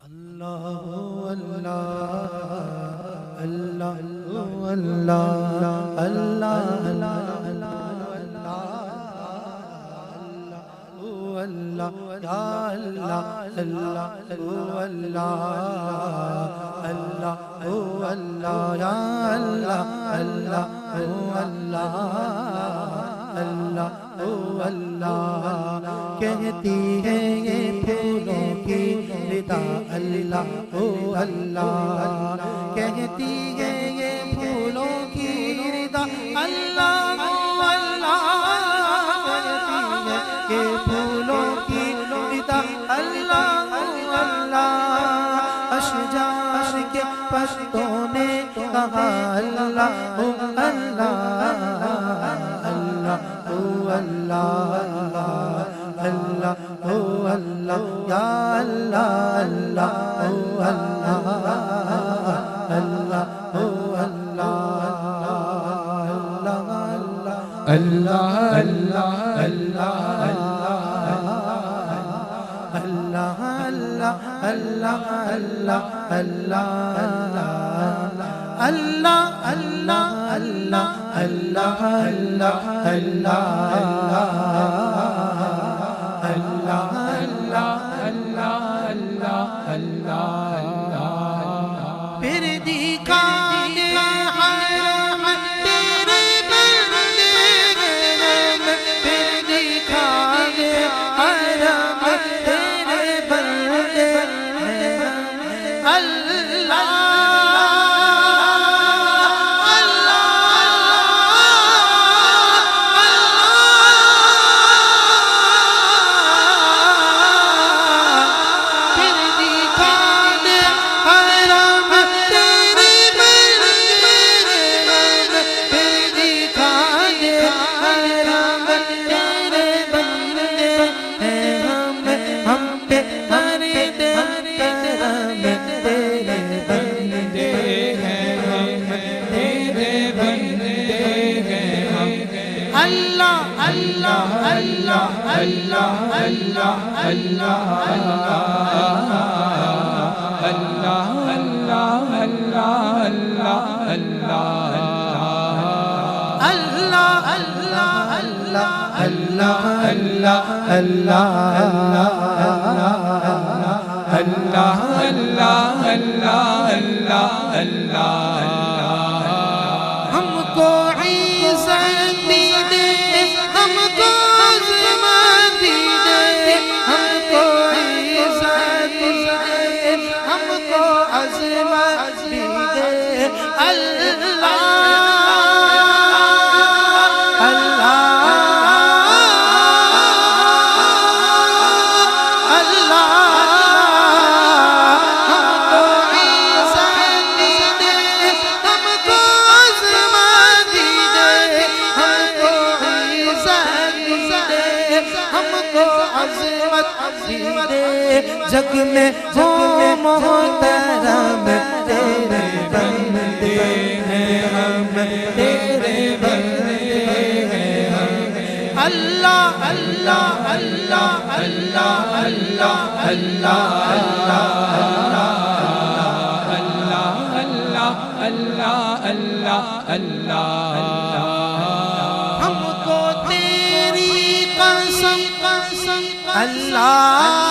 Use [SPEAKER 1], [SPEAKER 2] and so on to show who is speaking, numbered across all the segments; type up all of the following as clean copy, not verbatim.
[SPEAKER 1] اللہ اللہ اللہ اللہ اللہ کہتی ہے یہ پھولوں کی ردا اللہ او اللہ کہتی ہے یہ پھولوں کی ردا اللہ او اللہ کہتی ہے یہ پھولوں کی ردا اللہ او اللہ اشجار کے پشتوں نے کہا اللہ او اللہ اللہ او اللہ اللہ او اللہ یا اللہ اللہ او اللہ اللہ او اللہ اللہ اللہ اللہ اللہ اللہ اللہ اللہ اللہ اللہ اللہ اللہ اللہ پھر دکھا دے حرم تیرے بندے پھر دکھا دے حرم تیرے بندے اللہ ہم کو عزت دے ہم کو عظمت دے ہم کو عزت دے ہم کو عظمت دے اللہ جگ میں ہو محترم تیرے بندے ہیں ہم تیرے بندے ہیں ہم اللہ اللہ اللہ اللہ اللہ اللہ اللہ اللہ اللہ ہم کو تیری قسم قسم اللہ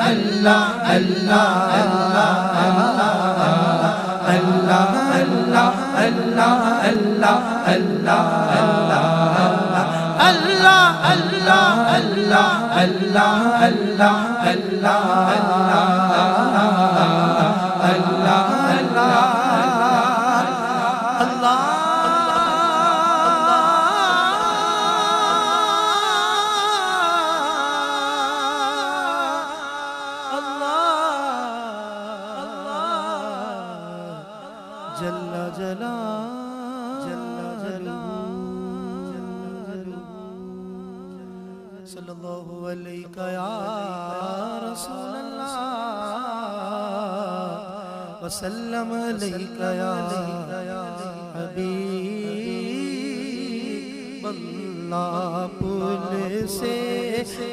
[SPEAKER 1] اللہ اللہ اللہ اللہ اللہ اللہ اللہ اللہ اللہ اللہ صلی اللہ علیہ یا رسول اللہ وسلم علیہ یا حبیب اللہ پل سے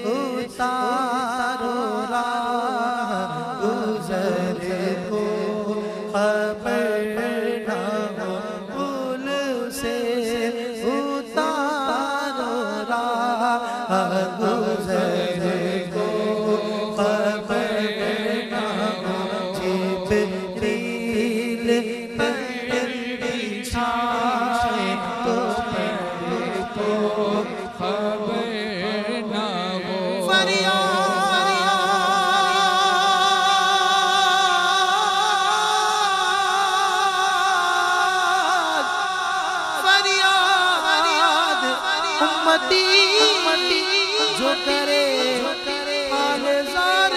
[SPEAKER 1] اتارو راہ گزر کو خبر نہ ہو پل سے اتارو راہ گزر کو خبر نہ ہو جبریل پر بچھائے تو خبر نہ ہو فریاد امتی جو کرے حال زار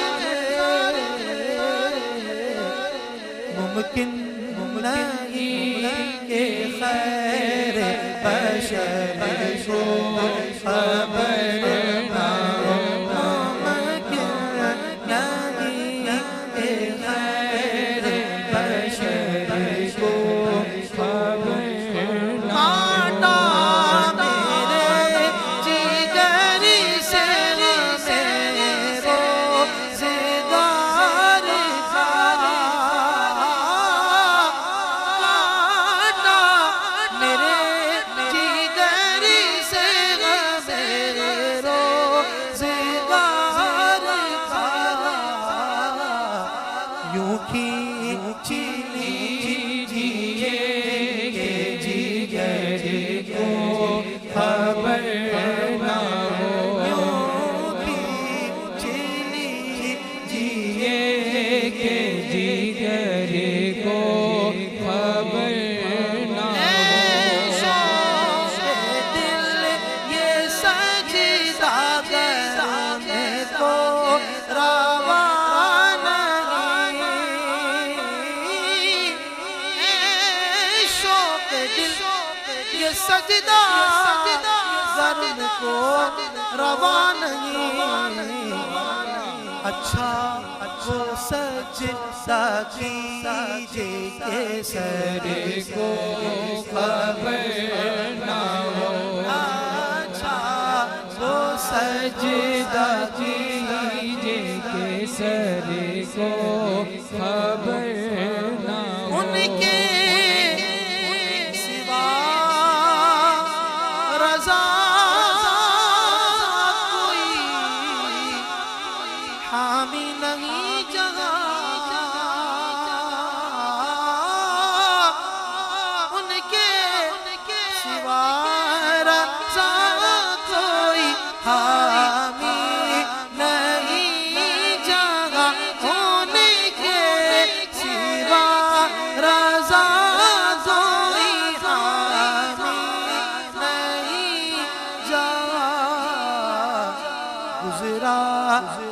[SPEAKER 1] ممکن نہیں کہ خیر بشر کو خبر نہ ہو ممکن نہیں کہ خیر بشر کو خبر نہ ہو میرے جگر سے روزگار کاٹا میرے جگر سے روزگار یوں کھینچی لیجیے کہ جگر کو خبر نہ ہو یوں کھینچی لیجیے کہ جگر کو خبر نہ ہو شوق دل یہ سجدہ کرنے کو روا نہیں شوق دل یہ سجدہ کرنے کو روا نہیں اچھا وہ سجدہ کیجئے کہ سر کو خبر نہ ہو اچھا وہ سجدہ کیجئے کہ سر کو خبر نہ ہو ان کے سوا رضا کوئی حامی نہیں جگہ ان کے سوا رضا کوئی حامی نہیں جگہ ان کے سوا رضا کوئی حامی نہیں جگہ گزرا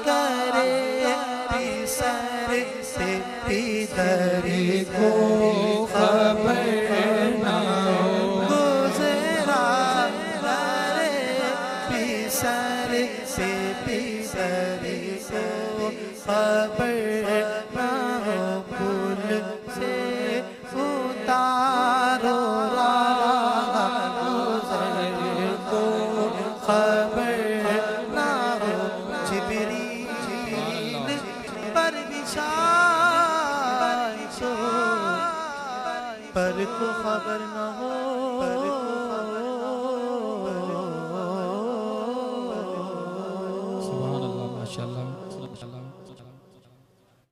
[SPEAKER 1] کرے سر سے پیدر کو خبر نہ ہو گزرا کرے سر سے پیدر کو خبر نہ ہو پل سے اتارو راہ گزر کو خبر نہ ہو جبریل پر بچھائے تو پر کو خبر نہ ہو
[SPEAKER 2] سبحان اللہ ماشاءاللہ